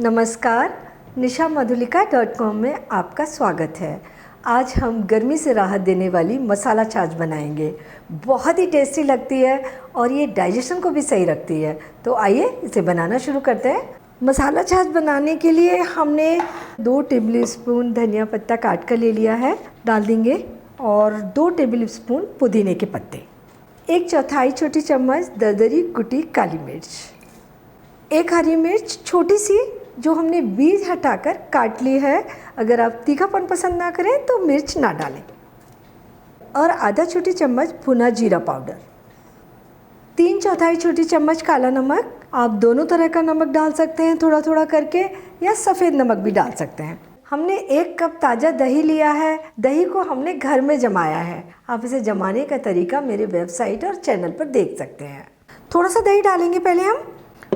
नमस्कार, nishammadhulika.com में आपका स्वागत है। आज हम गर्मी से राहत देने वाली मसाला छाछ बनाएंगे। बहुत ही टेस्टी लगती है और ये डाइजेशन को भी सही रखती है। तो आइए इसे बनाना शुरू करते हैं। मसाला छाछ बनाने के लिए हमने 2 टेबलस्पून धनिया पत्ता काट कर ले लिया है, डाल देंगे, और 2 टेबलस्पून पुदीने के पत्ते, 1/4 छोटी चम्मच दरदरी कुटी काली मिर्च, 1 हरी मिर्च छोटी सी जो हमने बीज हटाकर काट ली है। अगर आप तीखापन पसंद ना करें तो मिर्च ना डालें, और आधा छोटी चम्मच भुना जीरा पाउडर, 3/4 छोटी चम्मच काला नमक। आप दोनों तरह का नमक डाल सकते हैं, थोड़ा थोड़ा करके, या सफ़ेद नमक भी डाल सकते हैं। हमने 1 कप ताज़ा दही लिया है। दही को हमने घर में जमाया है। आप इसे जमाने का तरीका मेरे वेबसाइट और चैनल पर देख सकते हैं। थोड़ा सा दही डालेंगे पहले हम,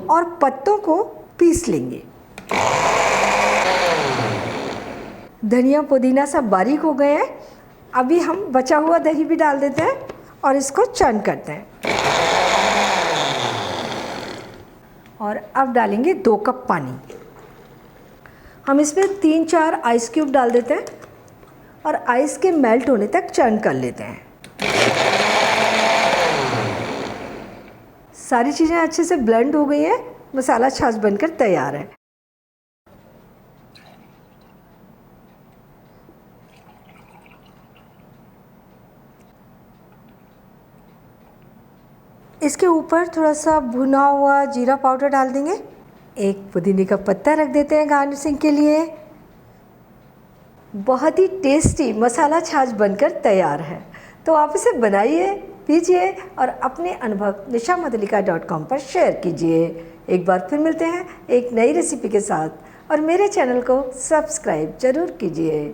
और पत्तों को पीस लेंगे। धनिया पुदीना सब बारीक हो गए हैं। अभी हम बचा हुआ दही भी डाल देते हैं और इसको चर्न करते हैं। और अब डालेंगे 2 कप पानी। हम इसमें 3-4 आइस क्यूब डाल देते हैं और आइस के मेल्ट होने तक चर्न कर लेते हैं। सारी चीज़ें अच्छे से ब्लेंड हो गई हैं। मसाला छाछ बनकर तैयार है। इसके ऊपर थोड़ा सा भुना हुआ जीरा पाउडर डाल देंगे। 1 पुदीने का पत्ता रख देते हैं गार्निशिंग के लिए। बहुत ही टेस्टी मसाला छाछ बनकर तैयार है। तो आप इसे बनाइए, पीजिए और अपने अनुभव nishammadhulika.com पर शेयर कीजिए। एक बार फिर मिलते हैं एक नई रेसिपी के साथ, और मेरे चैनल को सब्सक्राइब ज़रूर कीजिए।